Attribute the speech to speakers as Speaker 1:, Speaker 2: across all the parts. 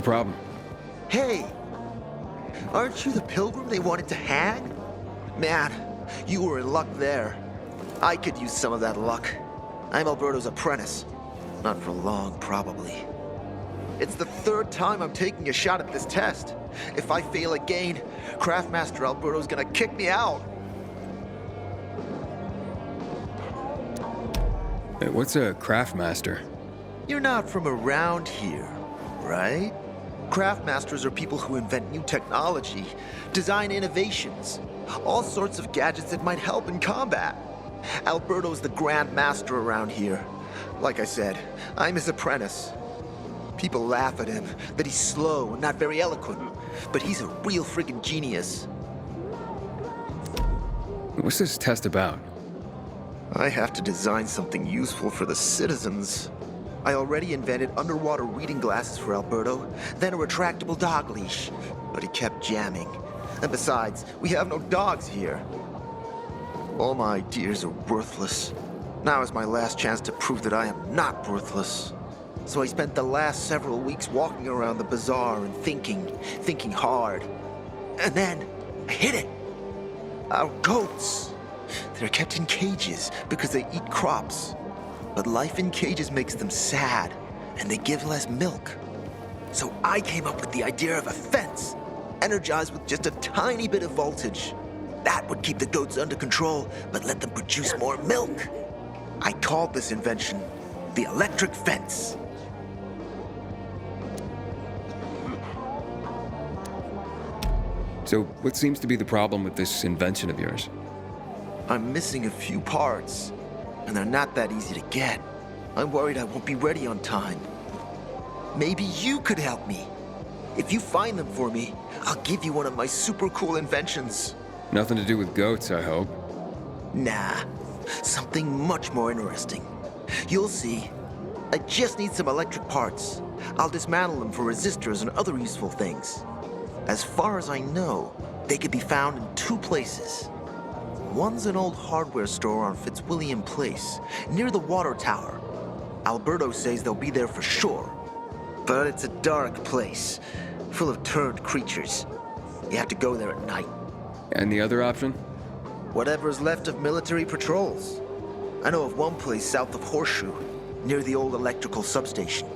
Speaker 1: the problem?
Speaker 2: Hey! Aren't you the pilgrim they wanted to hang? Man, you were in luck there. I could use some of that luck. I'm Alberto's apprentice. Not for long, probably. It's the third time I'm taking a shot at this test. If I fail again, Craftmaster Alberto's gonna kick me out.
Speaker 1: Hey, what's a Craftmaster?
Speaker 2: You're not from around here, right? Craftmasters are people who invent new technology, design innovations, all sorts of gadgets that might help in combat. Alberto's the Grand Master around here. Like I said, I'm his apprentice. People laugh at him, that he's slow and not very eloquent, but he's a real friggin' genius.
Speaker 1: What's this test about?
Speaker 2: I have to design something useful for the citizens. I already invented underwater reading glasses for Alberto, then a retractable dog leash, but he kept jamming. And besides, we have no dogs here. All my ideas are worthless. Now is my last chance to prove that I am not worthless. So I spent the last several weeks walking around the bazaar and thinking hard. And then, I hit it. Our goats. They're kept in cages because they eat crops. But life in cages makes them sad, and they give less milk. So I came up with the idea of a fence, energized with just a tiny bit of voltage. That would keep the goats under control, but let them produce more milk. I called this invention the electric fence.
Speaker 1: So, what seems to be the problem with this invention of yours?
Speaker 2: I'm missing a few parts, and they're not that easy to get. I'm worried I won't be ready on time. Maybe you could help me. If you find them for me, I'll give you one of my super cool inventions.
Speaker 1: Nothing to do with goats, I hope.
Speaker 2: Nah, something much more interesting. You'll see. I just need some electric parts. I'll dismantle them for resistors and other useful things. As far as I know, they could be found in two places. One's an old hardware store on Fitzwilliam Place, near the water tower. Alberto says they'll be there for sure. But it's a dark place, full of turned creatures. You have to go there at night.
Speaker 1: And the other option?
Speaker 2: Whatever's left of military patrols. I know of one place south of Horseshoe, near the old electrical substation.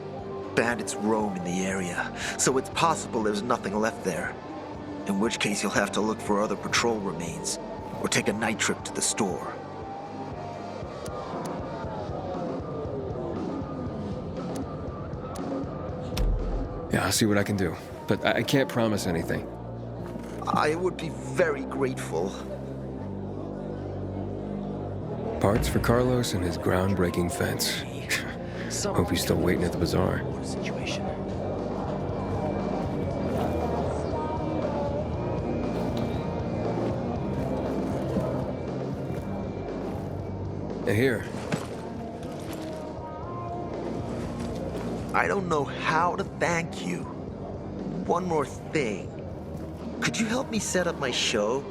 Speaker 2: Bandits roam in the area, so it's possible there's nothing left there. In which case you'll have to look for other patrol remains, or take a night trip to the store.
Speaker 1: Yeah, I'll see what I can do. But I can't promise anything.
Speaker 2: I would be very grateful.
Speaker 1: Parts for Carlos and his groundbreaking fence. Hope he's still waiting at the bazaar. Here.
Speaker 2: I don't know how to thank you. One more thing. Could you help me set up my show?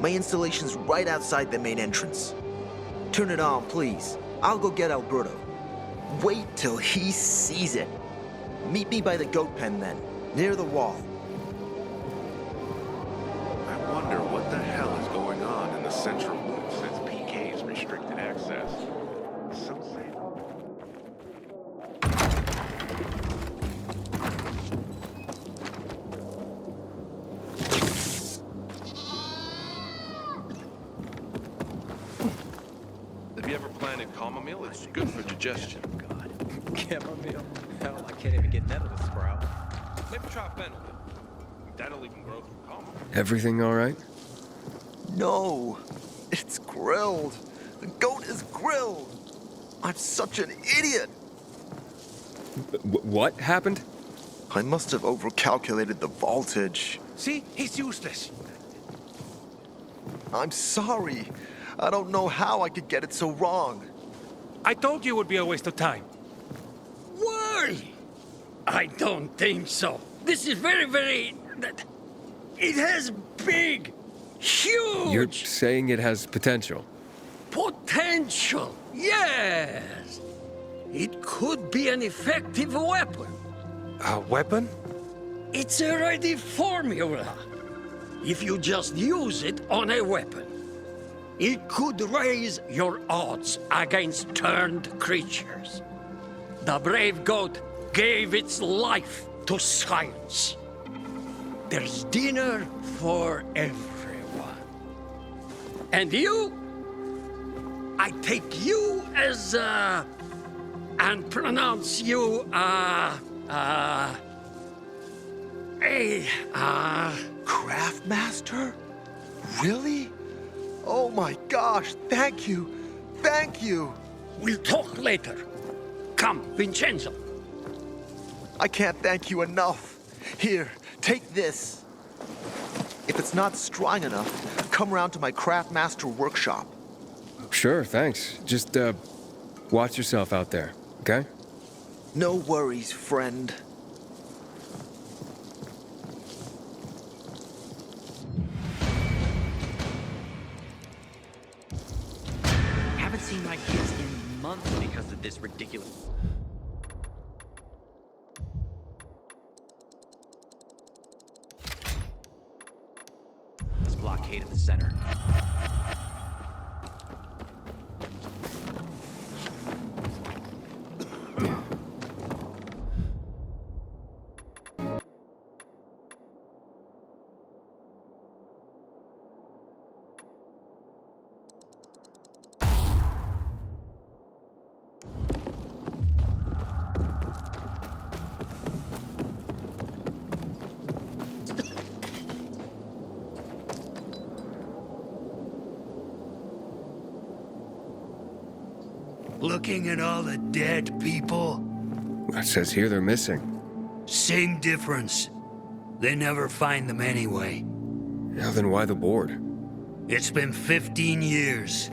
Speaker 2: My installation's right outside the main entrance. Turn it on, please. I'll go get Alberto. Wait till he sees it. Meet me by the goat pen then, near the wall.
Speaker 3: I wonder what the hell is going on in the central loop since PK's restricted access. Some say... Have you ever planted chamomile? It's good for digestion.
Speaker 4: God. Chamomile? Hell, I can't even get net of a sprout.
Speaker 3: Maybe try fennel. That'll even grow from chamomile.
Speaker 1: Everything all right?
Speaker 2: No, it's grilled. The goat is grilled. I'm such an idiot.
Speaker 1: What happened?
Speaker 2: I must have overcalculated the voltage.
Speaker 3: See? He's useless.
Speaker 2: I'm sorry. I don't know how I could get it so wrong.
Speaker 5: I told you it would be a waste of time.
Speaker 6: Why? I don't think so. This is very... It has big, huge...
Speaker 1: You're saying it has potential?
Speaker 6: potential. Yes. It could be an effective weapon.
Speaker 5: A weapon?
Speaker 6: It's a ready formula. If you just use it on a weapon, it could raise your odds against turned creatures. The brave goat gave its life to science. There's dinner for everyone. And you? I take you as, and pronounce you,
Speaker 2: Craftmaster? Really? Oh my gosh, thank you. Thank you.
Speaker 6: We'll talk later. Come, Vincenzo.
Speaker 2: I can't thank you enough. Here, take this. If it's not strong enough, come round to my Craftmaster workshop.
Speaker 1: Sure, thanks. Just, watch yourself out there, okay?
Speaker 2: No worries, friend.
Speaker 4: Haven't seen my kids in months because of this ridiculous... This blockade in the center.
Speaker 7: Looking at all the dead people,
Speaker 1: It says here they're missing.
Speaker 7: same difference. They never find them anyway.
Speaker 1: Now then why the board?
Speaker 7: It's been 15 years.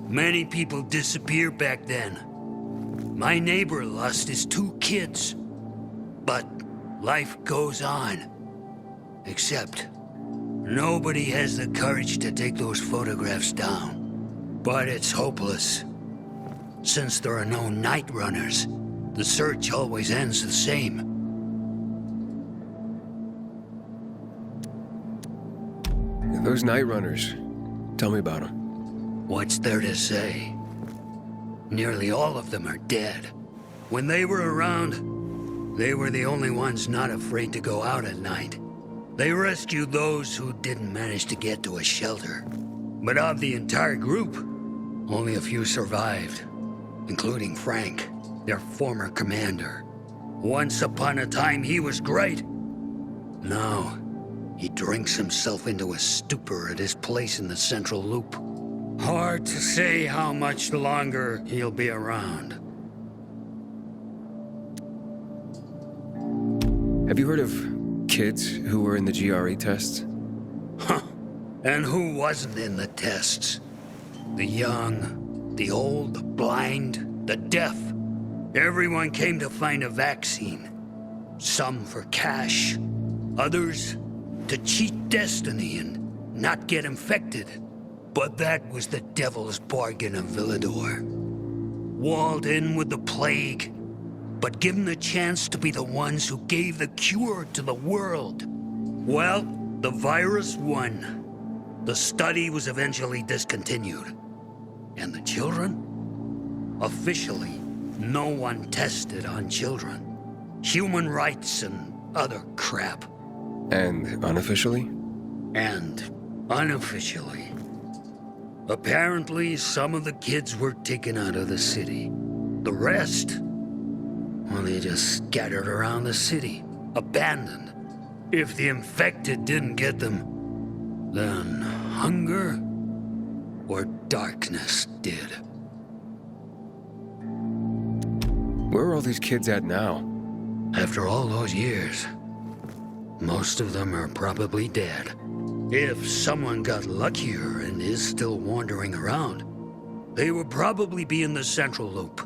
Speaker 7: Many people disappeared back then. My neighbor lost his 2 kids. But life goes on. Except, nobody has the courage to take those photographs down. But it's hopeless. Since there are no night runners, the search always ends the same.
Speaker 1: Those night runners. Tell me about them.
Speaker 7: What's there to say? Nearly all of them are dead. When they were around, they were the only ones not afraid to go out at night. They rescued those who didn't manage to get to a shelter. But of the entire group, only a few survived, including Frank, their former commander. Once upon a time, he was great. Now, he drinks himself into a stupor at his place in the Central Loop. Hard to say how much longer he'll be around.
Speaker 1: Have you heard of kids who were in the GRE tests?
Speaker 7: Huh. And who wasn't in the tests? The young, the old, the blind, the deaf. Everyone came to find a vaccine. Some for cash, others to cheat destiny and not get infected. But that was the devil's bargain of Villador. Walled in with the plague, but given the chance to be the ones who gave the cure to the world. Well, the virus won. The study was eventually discontinued. And the children? Officially, no one tested on children. Human rights and other crap.
Speaker 1: And unofficially?
Speaker 7: And unofficially. Apparently, some of the kids were taken out of the city. The rest, well, they just scattered around the city, abandoned. If the infected didn't get them, then hunger or darkness did.
Speaker 1: Where are all these kids at now?
Speaker 7: After all those years, most of them are probably dead. If someone got luckier and is still wandering around, they would probably be in the Central Loop.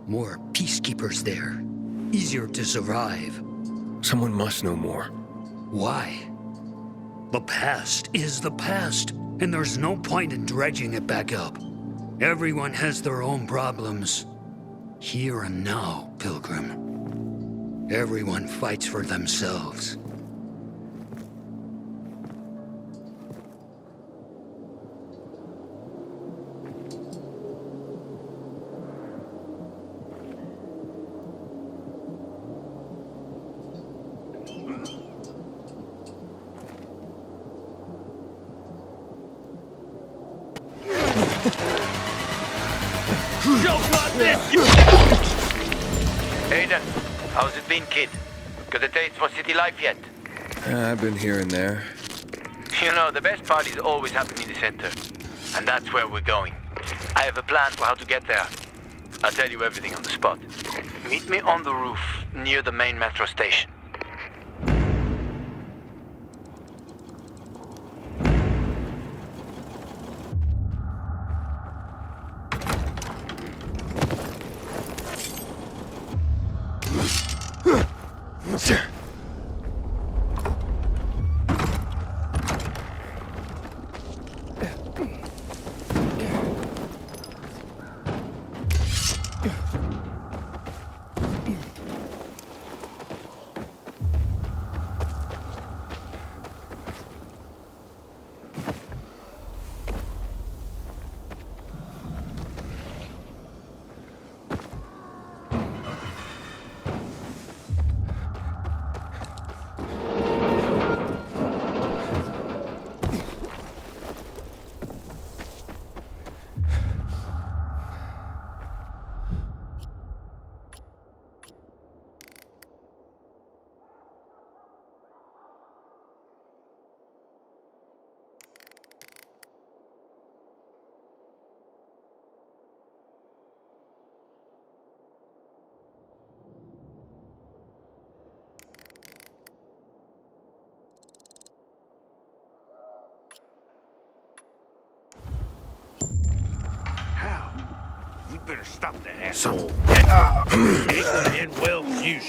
Speaker 7: More peacekeepers there. Easier to survive.
Speaker 1: Someone must know more.
Speaker 7: Why? The past is the past, and there's no point in dredging it back up. Everyone has their own problems. Here and now, Pilgrim. Everyone fights for themselves.
Speaker 8: Aiden, how's it been, kid? Got a taste for city life yet?
Speaker 1: I've been here and there.
Speaker 8: You know, the best parties always happen in the center. And that's where we're going. I have a plan for how to get there. I'll tell you everything on the spot. Meet me on the roof, near the main metro station.
Speaker 3: You better stop the asshole. It ain't gonna end well with you,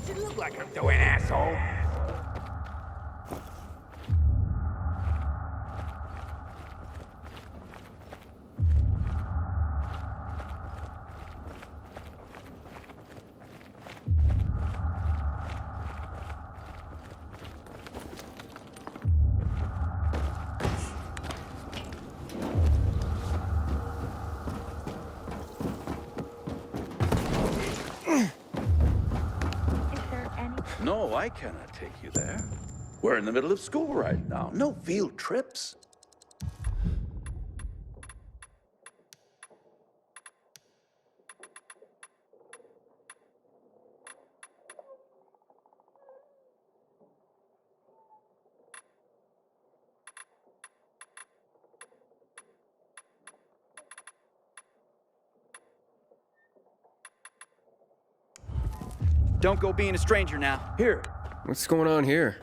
Speaker 6: What's it look like I'm doing, asshole?
Speaker 9: No, I cannot take you there. We're in the middle of school right now. No field trips.
Speaker 10: Don't go being a stranger now.
Speaker 9: Here.
Speaker 1: What's going on here?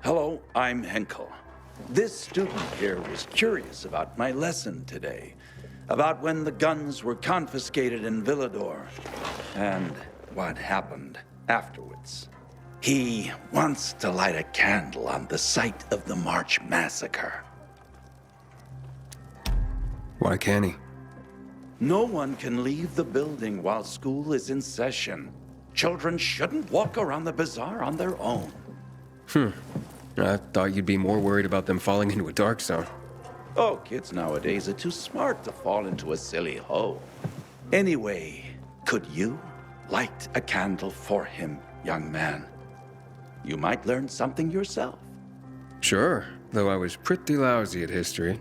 Speaker 9: Hello, I'm Henkel. This student here was curious about my lesson today, about when the guns were confiscated in Villador, and what happened afterwards. He wants to light a candle on the site of the March Massacre.
Speaker 1: Why can't he?
Speaker 9: No one can leave the building while school is in session. Children shouldn't walk around the bazaar on their own.
Speaker 1: I thought you'd be more worried about them falling into a dark zone.
Speaker 9: Oh, kids nowadays are too smart to fall into a silly hole. Anyway, could you light a candle for him, young man? You might learn something yourself.
Speaker 1: Sure, though I was pretty lousy at history.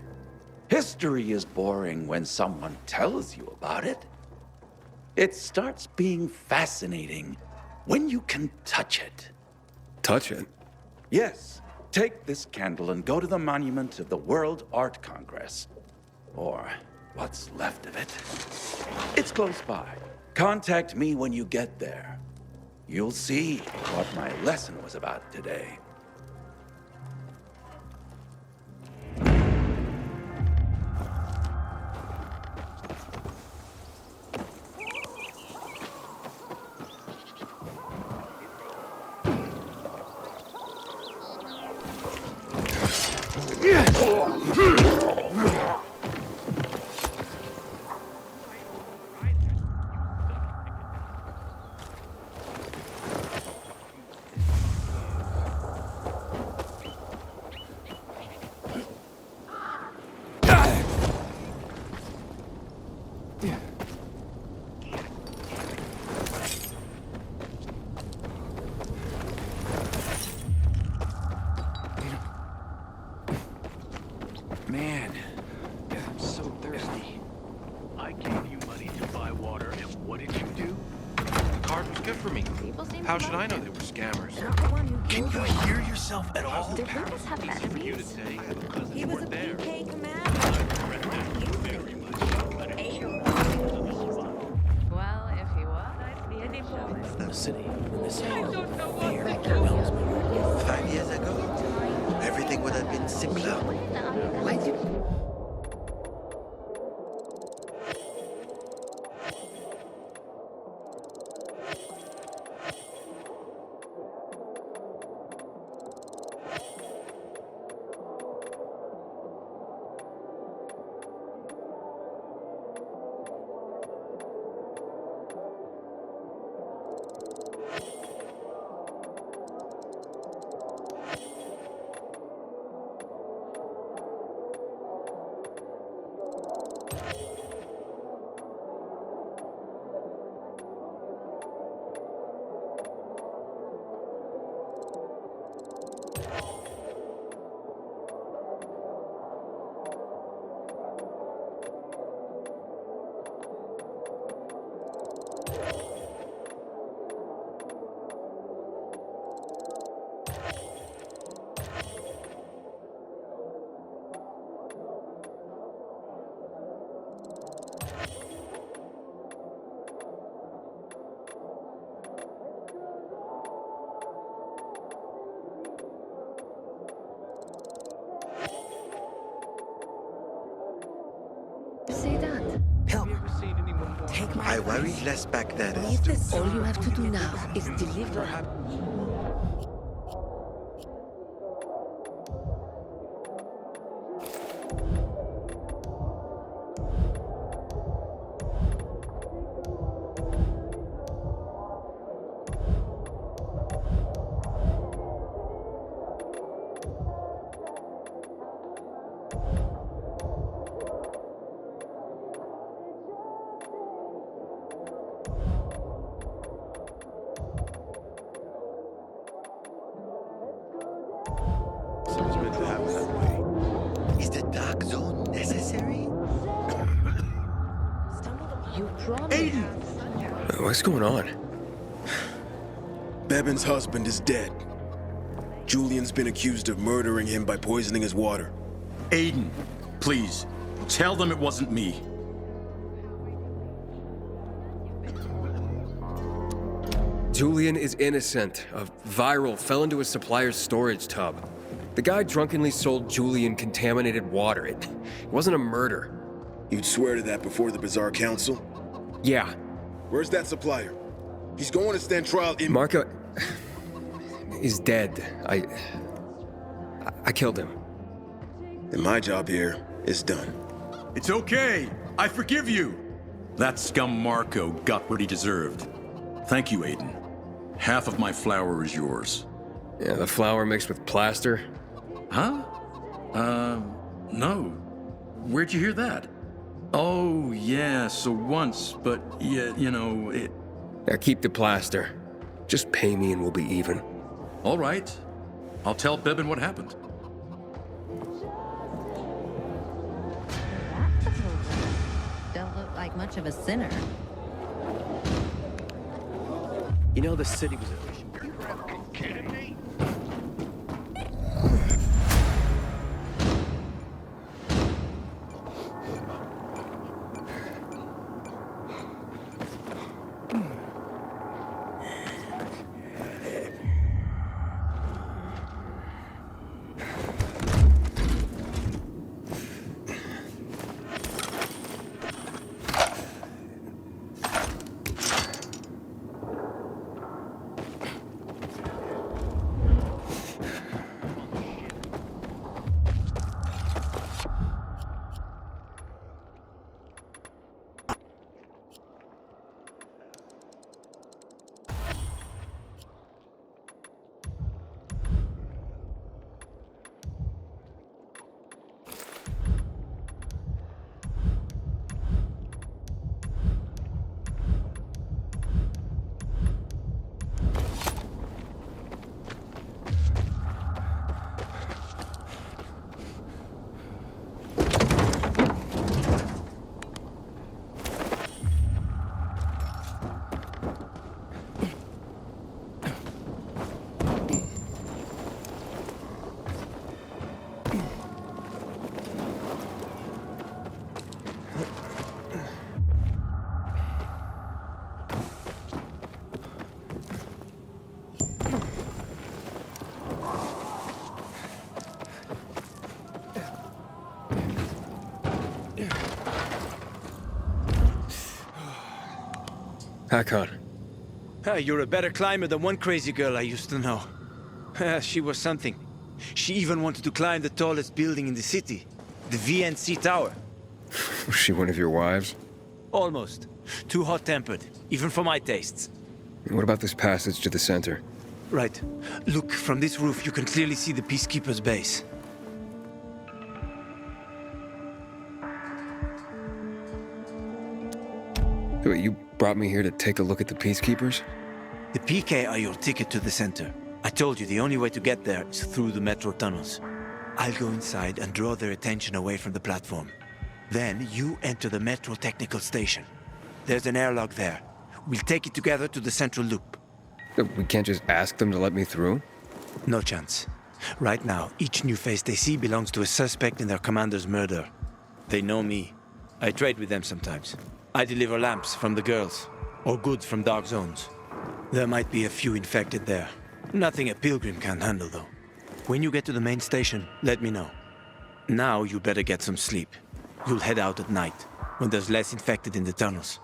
Speaker 9: History is boring when someone tells you about it. It starts being fascinating when you can touch it.
Speaker 1: Touch it?
Speaker 9: Yes. Take this candle and go to the monument of the World Art Congress. Or what's left of it. It's close by. Contact me when you get there. You'll see what my lesson was about today.
Speaker 10: Man, I'm so thirsty.
Speaker 3: I gave you money to buy water, and what did you do? The card was good for me. How should I know they were scammers?
Speaker 2: Can you hear yourself at all?
Speaker 3: Did Lucas have enemies? You to say I have a cousin
Speaker 11: He was a
Speaker 3: there.
Speaker 11: PK commander. Well, if he was, I'd be in trouble.
Speaker 2: The city.
Speaker 11: I don't know what to do.
Speaker 2: 5 years ago, everything would have been simpler.
Speaker 11: Take my
Speaker 2: I worry
Speaker 11: advice.
Speaker 2: less back then.
Speaker 11: Leave this. All you have to do now is deliver.
Speaker 2: Is the dark zone necessary?
Speaker 11: You promised.
Speaker 1: What's going on?
Speaker 12: Bevan's husband is dead. Julian's been accused of murdering him by poisoning his water.
Speaker 13: Aiden, please, tell them it wasn't me.
Speaker 1: Julian is innocent. A viral fell into his supplier's storage tub. The guy drunkenly sold Julian contaminated water. It wasn't a murder.
Speaker 12: You'd swear to that before the Bazaar Council?
Speaker 1: Yeah.
Speaker 12: Where's that supplier? He's going to stand trial in—
Speaker 1: Marco is dead. I killed him.
Speaker 12: And my job here is done.
Speaker 13: It's okay. I forgive you. That scum Marco got what he deserved. Thank you, Aiden. Half of my flour is yours.
Speaker 1: Yeah, the flour mixed with plaster.
Speaker 13: Huh? No. Where'd you hear that? Oh, yeah, so once, but yeah, you know, it...
Speaker 1: Yeah, keep the plaster. Just pay me and we'll be even.
Speaker 13: All right. I'll tell Bevan what happened.
Speaker 14: Don't look like much of a sinner.
Speaker 10: You know the city was...
Speaker 1: Hakon.
Speaker 10: You're a better climber than one crazy girl I used to know. She was something. She even wanted to climb the tallest building in the city, the VNC Tower.
Speaker 1: Was she one of your wives?
Speaker 10: Almost. Too hot-tempered, even for my tastes.
Speaker 1: What about this passage to the center?
Speaker 10: Right. Look, from this roof you can clearly see the Peacekeeper's base.
Speaker 1: Wait, you brought me here to take a look at the Peacekeepers?
Speaker 10: The PK are your ticket to the center. I told you the only way to get there is through the metro tunnels. I'll go inside and draw their attention away from the platform. Then you enter the metro technical station. There's an airlock there. We'll take it together to the central loop.
Speaker 1: We can't just ask them to let me through?
Speaker 10: No chance. Right now, each new face they see belongs to a suspect in their commander's murder. They know me. I trade with them sometimes. I deliver lamps from the girls, or goods from dark zones. There might be a few infected there. Nothing a pilgrim can't handle, though. When you get to the main station, let me know. Now you better get some sleep. You'll head out at night, when there's less infected in the tunnels.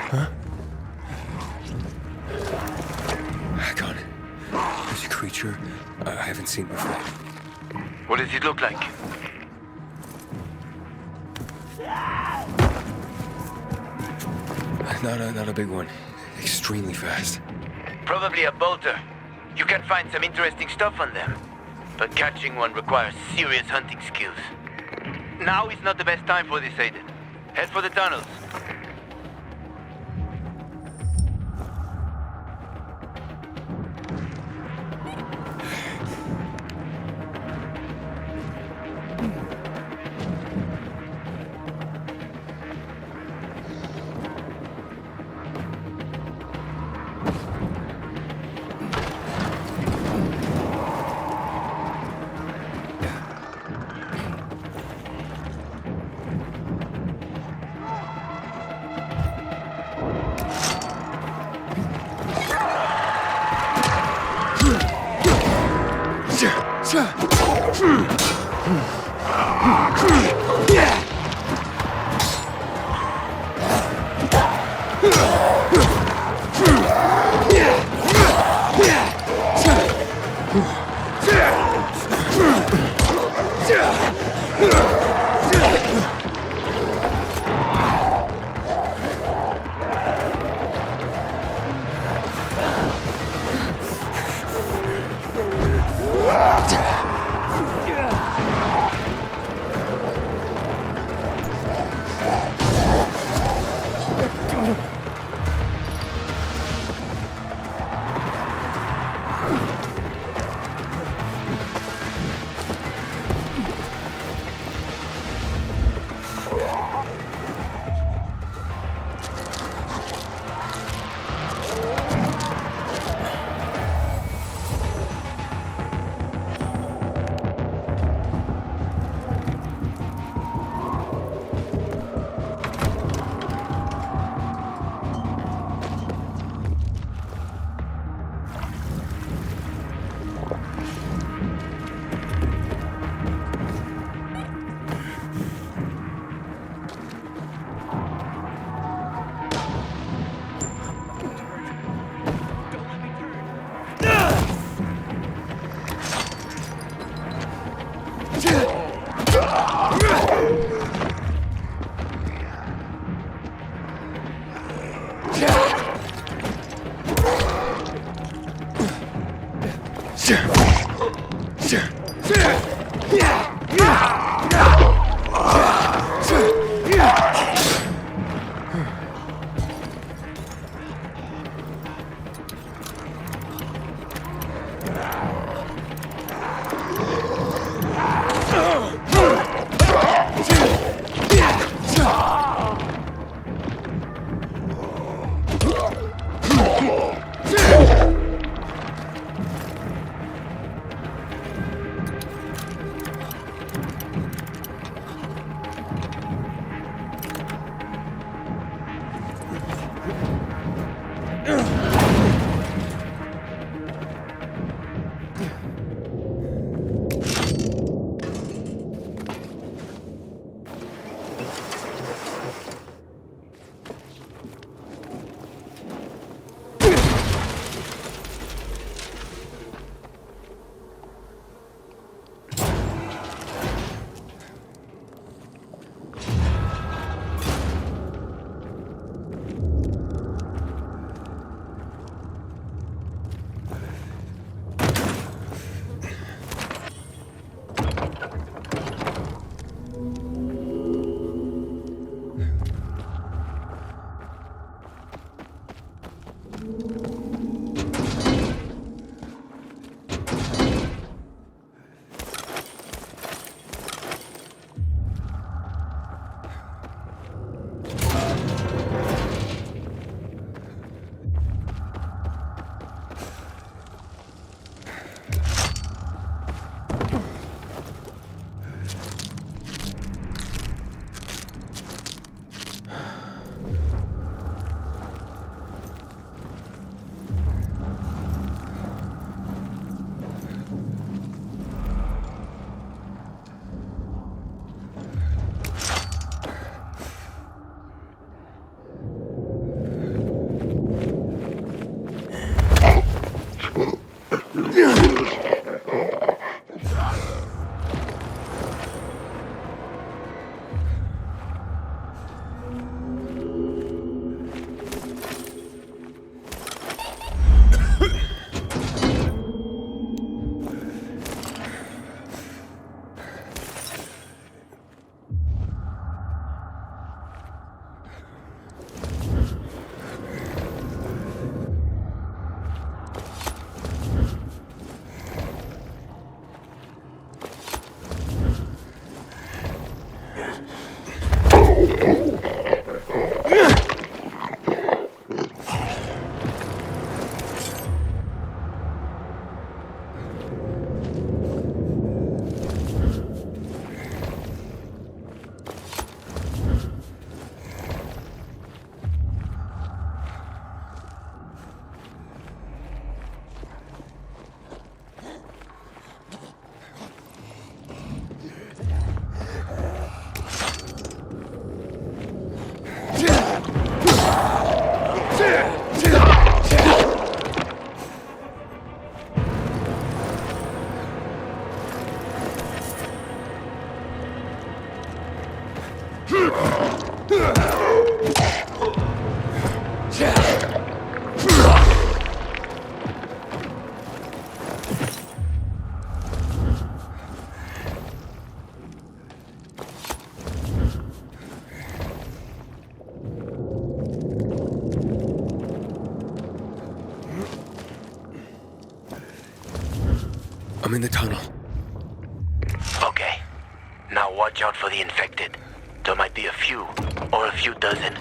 Speaker 1: Huh? God, there's a creature I haven't seen before.
Speaker 8: What does it look like?
Speaker 1: Not a big one. Extremely fast.
Speaker 8: Probably a bolter. You can find some interesting stuff on them. But catching one requires serious hunting skills. Now is not the best time for this, Aiden. Head for the tunnels.
Speaker 1: I'm in the tunnel.
Speaker 8: Okay. Now watch out for the infected. There might be a few, or a few dozen.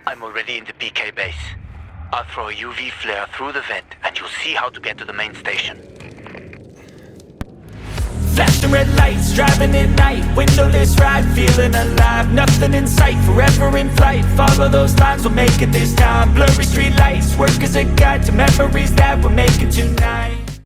Speaker 8: I'm already in the PK base. I'll throw a UV flare through the vent, and you'll see how to get to the main station.
Speaker 15: Flashing red lights, driving at night, windowless ride, feeling alive, nothing in sight, forever in flight, follow those lines, we'll make it this time, blurry street lights, work as a guide to memories that we're making tonight.